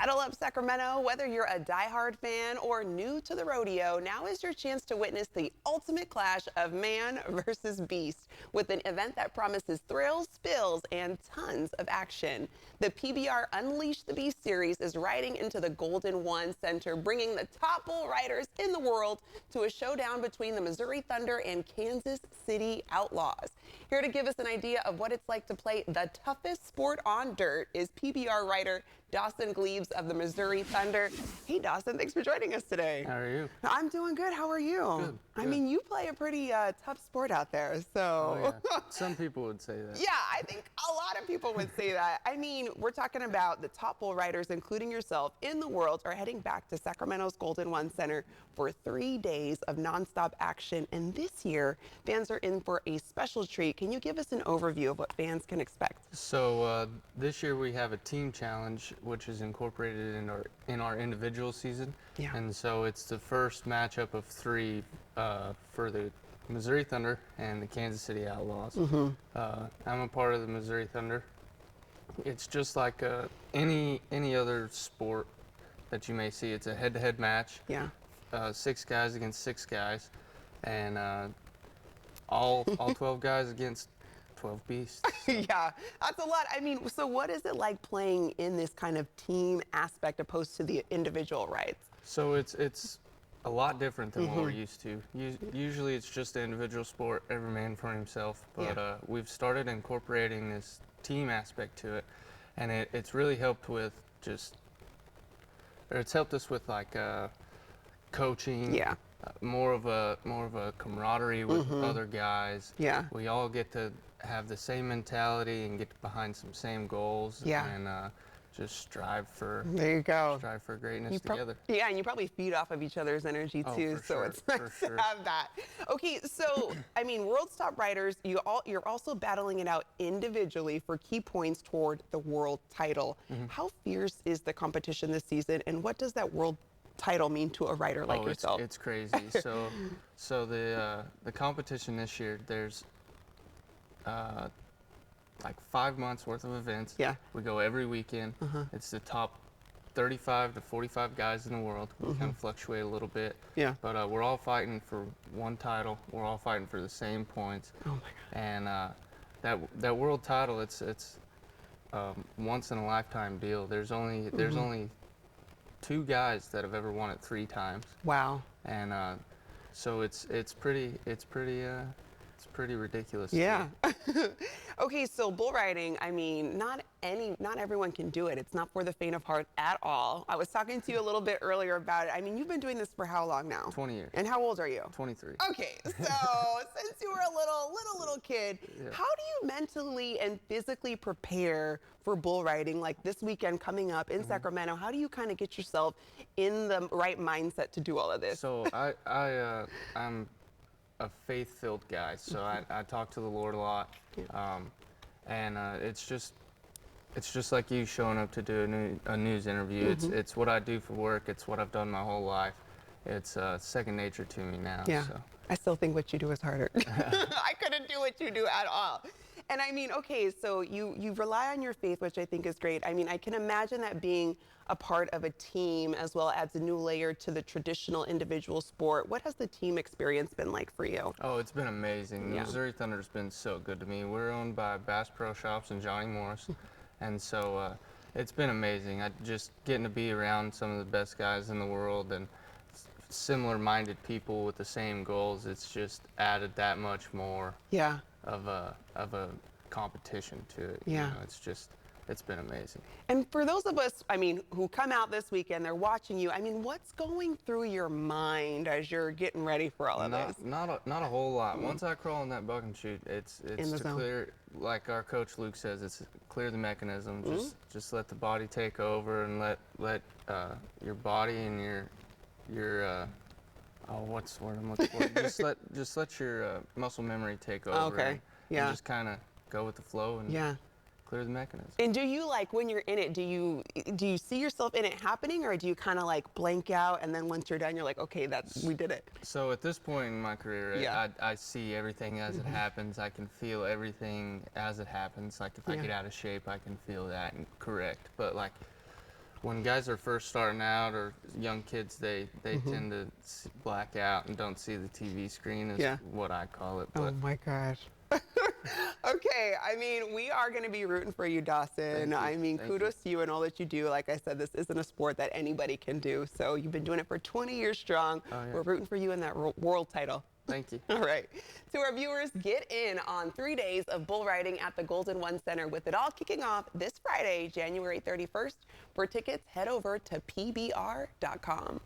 Saddle up, Sacramento. Whether you're a diehard fan or new to the rodeo, now is your chance to witness the ultimate clash of man versus beast with an event that promises thrills, spills, and tons of action. The PBR Unleash the Beast series is riding into the Golden One Center, bringing the top bull riders in the world to a showdown between the Missouri Thunder and Kansas City Outlaws. Here to give us an idea of what it's like to play the toughest sport on dirt is PBR rider Dawson Gleaves of the Missouri Thunder. Hey, Dawson, thanks for joining us today. How are you? I'm doing good. How are you? Good. I mean, you play a pretty tough sport out there, so. Oh, yeah. Some people would say that. Yeah, I think a lot of people would say that. I mean, we're talking about the top bull riders, including yourself, in the world are heading back to Sacramento's Golden One Center for 3 days of nonstop action. And this year, fans are in for a special treat. Can you give us an overview of what fans can expect? So this year we have a team challenge, which is incorporated in our individual season. Yeah. And so it's the first matchup of 3 for the Missouri Thunder and the Kansas City Outlaws. I'm a part of the Missouri Thunder. It's just like any other sport that you may see. It's a head-to-head match. Yeah. 6 guys against 6 guys, and all 12 guys against 12 beasts. So. Yeah, that's a lot. I mean, so what is it like playing in this kind of team aspect opposed to the individual rides? So it's a lot different than what we're used to. Usually it's just an individual sport, every man for himself, but we've started incorporating this team aspect to it, and it's really helped with it's helped us with like coaching. Yeah. More of a camaraderie with other guys. Yeah. We all get to have the same mentality and get behind some same goals. Yeah. And just strive for There you go. greatness together. Yeah, and you probably feed off of each other's energy too, for so sure, it's nice to have that. Okay, so I mean, World's Top Riders, you're also battling it out individually for key points toward the world title. How fierce is the competition this season, and what does that world title mean to a rider like yourself? It's crazy. So the competition this year, there's like 5 months worth of events. Yeah. We go every weekend. It's the top 35 to 45 guys in the world. We kind of fluctuate a little bit. Yeah. But we're all fighting for one title. We're all fighting for the same points. Oh my God. And that world title, it's once in a lifetime deal. There's only 2 guys that have ever won it 3 times. Wow. And so it's pretty ridiculous. Yeah. Okay, so bull riding, I mean, not everyone can do it. It's not for the faint of heart at all. I was talking to you a little bit earlier about it. I mean, you've been doing this for how long now? 20 years. And how old are you? 23. Okay, so since you were a little kid, how do you mentally and physically prepare for bull riding like this weekend coming up in Sacramento? How do you kind of get yourself in the right mindset to do all of this? So I'm a faith-filled guy, so I talk to the Lord a lot, and it's just like you showing up to do a news interview. It's what I do for work. It's what I've done my whole life. It's second nature to me now. Yeah, so. I still think what you do is harder. I couldn't do what you do at all. And I mean, okay, so you rely on your faith, which I think is great. I mean, I can imagine that being a part of a team as well adds a new layer to the traditional individual sport. What has the team experience been like for you? Oh, it's been amazing. Yeah. Missouri Thunder's been so good to me. We're owned by Bass Pro Shops and Johnny Morris, and so it's been amazing. Just getting to be around some of the best guys in the world and similar-minded people with the same goals. It's just added that much more of a competition to it. Yeah. You know, it's been amazing. And for those of us, I mean, who come out this weekend, they're watching you. I mean, what's going through your mind as you're getting ready for all of this? Not a whole lot. Once I crawl in that buck and shoot, it's to zone. clear, like our coach Luke says, it's clear the mechanism. Just let the body take over and let your body and your what's the word I'm looking for? just let your muscle memory take over. Okay. And just kind of go with the flow and clear the mechanism. And do you, like, when you're in it, do you see yourself in it happening, or do you kind of like blank out and then once you're done, you're like, okay, we did it? So at this point in my career, I see everything as it happens. I can feel everything as it happens. Like if I get out of shape, I can feel that and correct. But like when guys are first starting out or young kids, they tend to black out and don't see the TV screen is Yeah. what I call it. Oh But my gosh. Okay, I mean, we are going to be rooting for you, Dawson. Thank you. I mean, Thank you. kudos to you and all that you do. Like I said, this isn't a sport that anybody can do. So you've been doing it for 20 years strong. Oh, yeah. We're rooting for you in that world title. Thank you. All right. To our viewers, get in on 3 days of bull riding at the Golden One Center, with it all kicking off this Friday, January 31st. For tickets, head over to pbr.com.